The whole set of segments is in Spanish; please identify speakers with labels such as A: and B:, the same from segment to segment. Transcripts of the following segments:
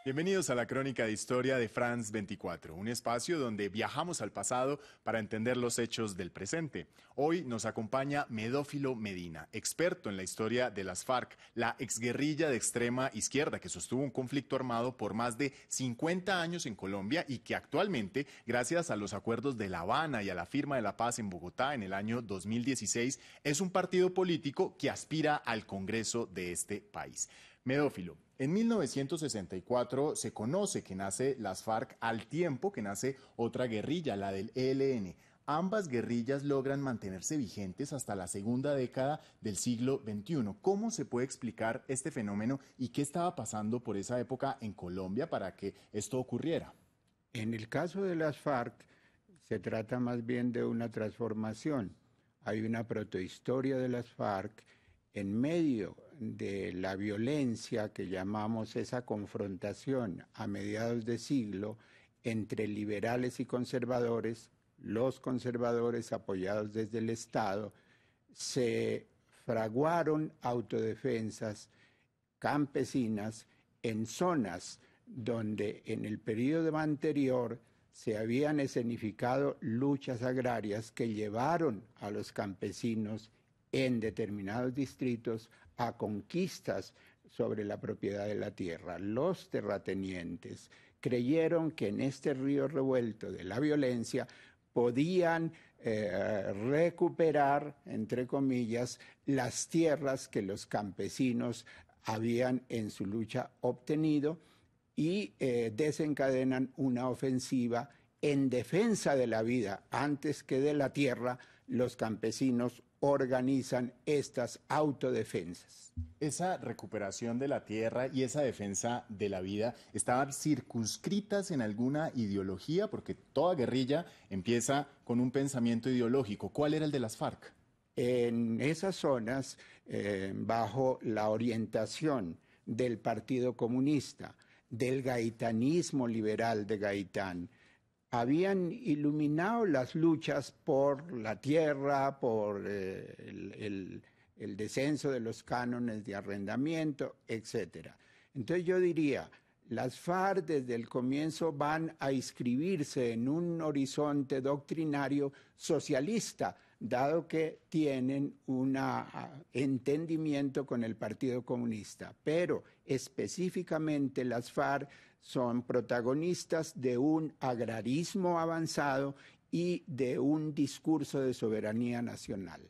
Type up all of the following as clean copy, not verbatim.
A: Bienvenidos a la Crónica de Historia de France 24, un espacio donde viajamos al pasado para entender los hechos del presente. Hoy nos acompaña Medófilo Medina, experto en la historia de las FARC, la exguerrilla de extrema izquierda que sostuvo un conflicto armado por más de 50 años en Colombia y que actualmente, gracias a los acuerdos de La Habana y a la firma de la paz en Bogotá en el año 2016, es un partido político que aspira al Congreso de este país. Medófilo, en 1964 se conoce que nace las FARC al tiempo que nace otra guerrilla, la del ELN. Ambas guerrillas logran mantenerse vigentes hasta la segunda década del siglo XXI. ¿Cómo se puede explicar este fenómeno y qué estaba pasando por esa época en Colombia para que esto ocurriera?
B: En el caso de las FARC, se trata más bien de una transformación. Hay una protohistoria de las FARC en medio de la violencia que llamamos esa confrontación a mediados de siglo entre liberales y conservadores. Los conservadores, apoyados desde el Estado, se fraguaron autodefensas campesinas en zonas donde en el periodo anterior se habían escenificado luchas agrarias que llevaron a los campesinos en determinados distritos a conquistas sobre la propiedad de la tierra. Los terratenientes creyeron que en este río revuelto de la violencia podían recuperar, entre comillas, las tierras que los campesinos habían en su lucha obtenido y desencadenan una ofensiva en defensa de la vida antes que de la tierra. Los campesinos organizan estas autodefensas.
A: Esa recuperación de la tierra y esa defensa de la vida estaban circunscritas en alguna ideología, porque toda guerrilla empieza con un pensamiento ideológico. ¿Cuál era el de las FARC?
B: En esas zonas, bajo la orientación del Partido Comunista, del gaitanismo liberal de Gaitán, habían iluminado las luchas por la tierra, por el descenso de los cánones de arrendamiento, etc. Entonces yo diría, las FARC desde el comienzo van a inscribirse en un horizonte doctrinario socialista, dado que tienen un entendimiento con el Partido Comunista, pero específicamente las FARC son protagonistas de un agrarismo avanzado y de un discurso de soberanía nacional.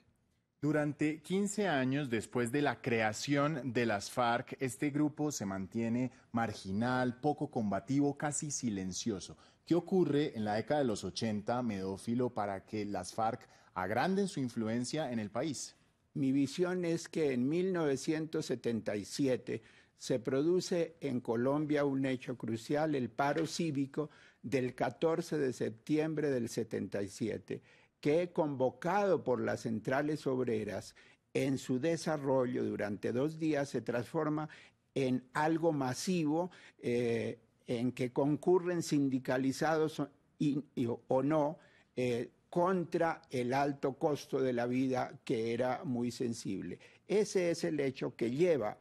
A: Durante 15 años después de la creación de las FARC, este grupo se mantiene marginal, poco combativo, casi silencioso. ¿Qué ocurre en la década de los 80, Medófilo, para que las FARC agranden su influencia en el país?
B: Mi visión es que en 1977 se produce en Colombia un hecho crucial, el paro cívico del 14 de septiembre del 77, que convocado por las centrales obreras en su desarrollo durante 2 días se transforma en algo masivo en que concurren sindicalizados o no contra el alto costo de la vida, que era muy sensible. Ese es el hecho que lleva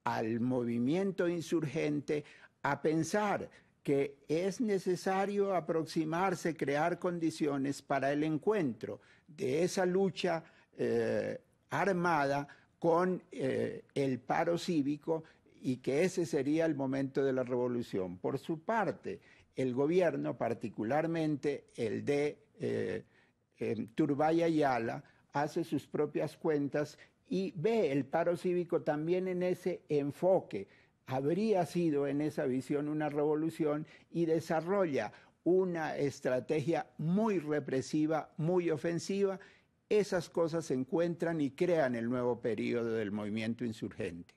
B: al movimiento insurgente a pensar que es necesario aproximarse, crear condiciones para el encuentro de esa lucha armada con el paro cívico, y que ese sería el momento de la revolución. Por su parte, el gobierno, particularmente el de Turbay Ayala, hace sus propias cuentas y ve el paro cívico también en ese enfoque. Habría sido en esa visión una revolución, y desarrolla una estrategia muy represiva, muy ofensiva. Esas cosas se encuentran y crean el nuevo periodo del movimiento insurgente.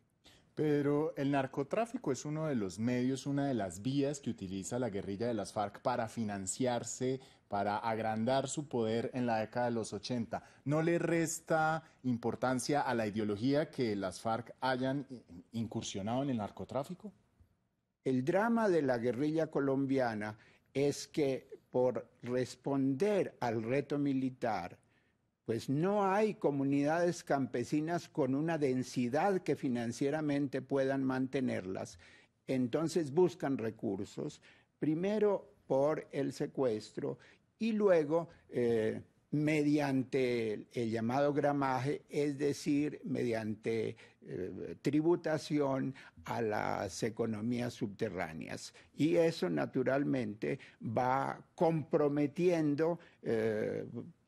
A: Pero el narcotráfico es uno de los medios, una de las vías que utiliza la guerrilla de las FARC para financiarse, para agrandar su poder en la década de los 80. ¿No le resta importancia a la ideología que las FARC hayan incursionado en el narcotráfico?
B: El drama de la guerrilla colombiana es que, por responder al reto militar, pues no hay comunidades campesinas con una densidad que financieramente puedan mantenerlas, entonces buscan recursos, primero por el secuestro y luego mediante el llamado gramaje, es decir, mediante tributación a las economías subterráneas. Y eso naturalmente va comprometiendo,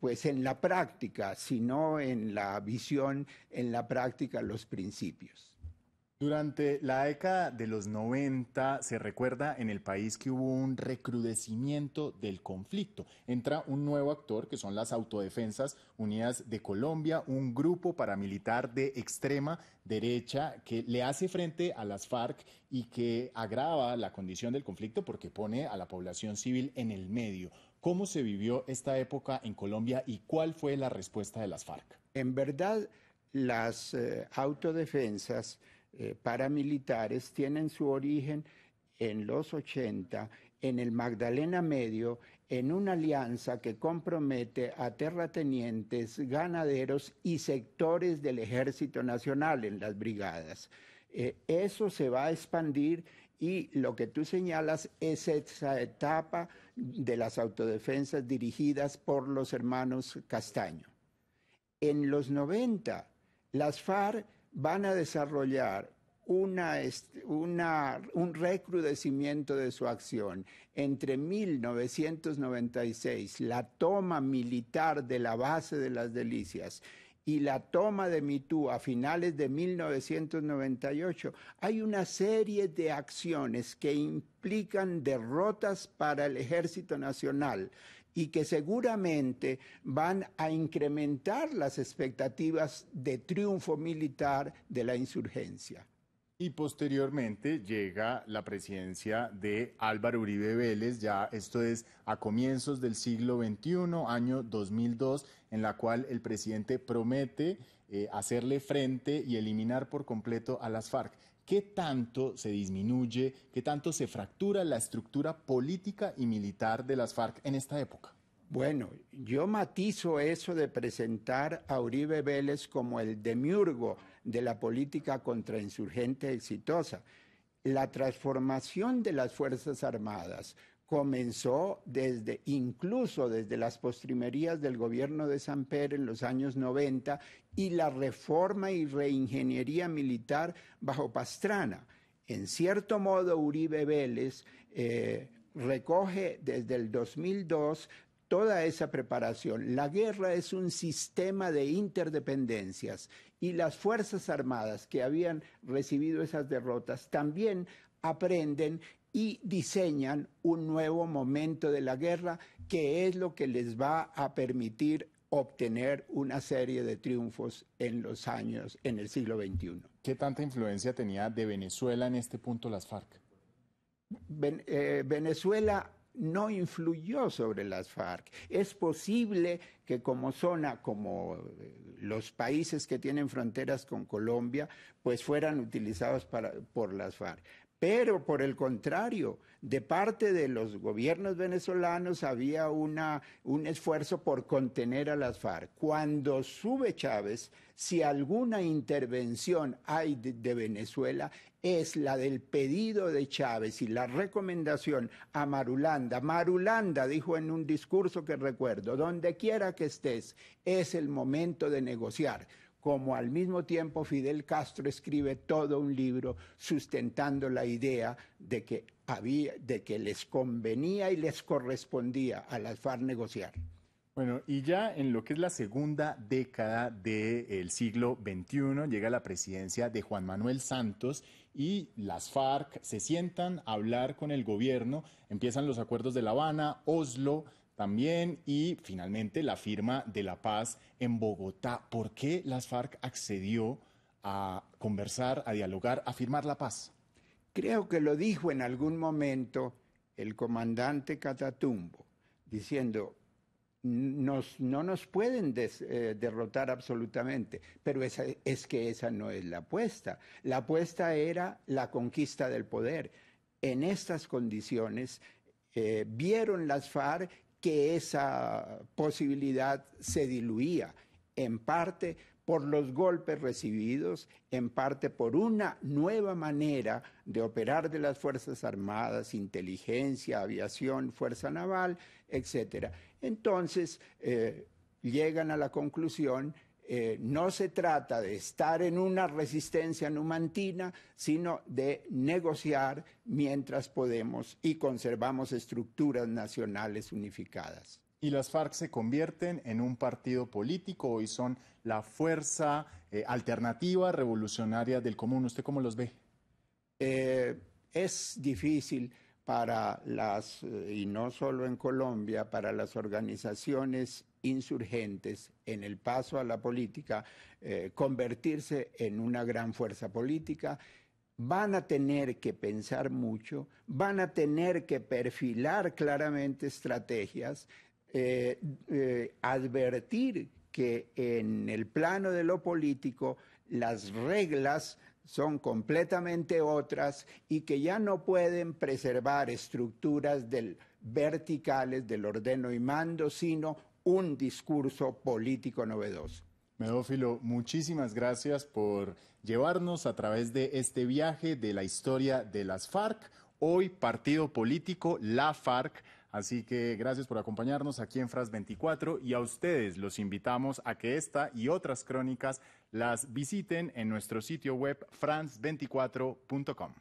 B: pues en la práctica, si no en la visión, en la práctica los principios.
A: Durante la década de los 90 se recuerda en el país que hubo un recrudecimiento del conflicto. Entra un nuevo actor que son las Autodefensas Unidas de Colombia, un grupo paramilitar de extrema derecha que le hace frente a las FARC y que agrava la condición del conflicto porque pone a la población civil en el medio. ¿Cómo se vivió esta época en Colombia y cuál fue la respuesta de las FARC?
B: En verdad, las autodefensas paramilitares tienen su origen en los 80, en el Magdalena Medio, en una alianza que compromete a terratenientes, ganaderos y sectores del Ejército Nacional en las brigadas. Eso se va a expandir y lo que tú señalas es esa etapa de las autodefensas dirigidas por los hermanos Castaño. En los 90, las FARC van a desarrollar un recrudecimiento de su acción. Entre 1996, la toma militar de la base de las Delicias y la toma de Mitú a finales de 1998, hay una serie de acciones que implican derrotas para el Ejército Nacional y que seguramente van a incrementar las expectativas de triunfo militar de la insurgencia.
A: Y posteriormente llega la presidencia de Álvaro Uribe Vélez, ya esto es a comienzos del siglo XXI, año 2002, en la cual el presidente promete hacerle frente y eliminar por completo a las FARC. ¿Qué tanto se disminuye, qué tanto se fractura la estructura política y militar de las FARC en esta época?
B: Bueno, yo matizo eso de presentar a Uribe Vélez como el demiurgo de la política contrainsurgente exitosa. La transformación de las Fuerzas Armadas comenzó incluso desde las postrimerías del gobierno de Samper en los años 90 y la reforma y reingeniería militar bajo Pastrana. En cierto modo, Uribe Vélez recoge desde el 2002 toda esa preparación. La guerra es un sistema de interdependencias y las Fuerzas Armadas que habían recibido esas derrotas también aprenden y diseñan un nuevo momento de la guerra que es lo que les va a permitir obtener una serie de triunfos en los años, en el siglo XXI.
A: ¿Qué tanta influencia tenía de Venezuela en este punto las FARC?
B: Venezuela no influyó sobre las FARC. Es posible que como zona, como los países que tienen fronteras con Colombia, pues fueran utilizados por las FARC. Pero por el contrario, de parte de los gobiernos venezolanos había un esfuerzo por contener a las FARC. Cuando sube Chávez, si alguna intervención hay de Venezuela, es la del pedido de Chávez y la recomendación a Marulanda. Marulanda dijo en un discurso que recuerdo, donde quiera que estés, es el momento de negociar. Como al mismo tiempo Fidel Castro escribe todo un libro sustentando la idea de que les convenía y les correspondía a las FARC negociar.
A: Bueno, y ya en lo que es la segunda década del siglo XXI llega la presidencia de Juan Manuel Santos y las FARC se sientan a hablar con el gobierno, empiezan los acuerdos de La Habana, Oslo también y finalmente la firma de la paz en Bogotá. ¿Por qué las FARC accedió a conversar, a dialogar, a firmar la paz?
B: Creo que lo dijo en algún momento el comandante Catatumbo, diciendo, no nos pueden derrotar absolutamente, pero es que esa no es la apuesta. La apuesta era la conquista del poder. En estas condiciones vieron las FARC que esa posibilidad se diluía, en parte por los golpes recibidos, en parte por una nueva manera de operar de las Fuerzas Armadas, inteligencia, aviación, fuerza naval, etc. Entonces, llegan a la conclusión, no se trata de estar en una resistencia numantina, sino de negociar mientras podemos y conservamos estructuras nacionales unificadas.
A: Y las FARC se convierten en un partido político, hoy son la fuerza alternativa revolucionaria del común. ¿Usted cómo los ve?
B: Es difícil para las, y no solo en Colombia, para las organizaciones insurgentes en el paso a la política, convertirse en una gran fuerza política. Van a tener que pensar mucho, van a tener que perfilar claramente estrategias, advertir que en el plano de lo político las reglas son completamente otras y que ya no pueden preservar estructuras verticales del ordeno y mando, sino un discurso político novedoso.
A: Medófilo, muchísimas gracias por llevarnos a través de este viaje de la historia de las FARC. Hoy, partido político, la FARC. Así que gracias por acompañarnos aquí en France 24 y a ustedes los invitamos a que esta y otras crónicas las visiten en nuestro sitio web france24.com.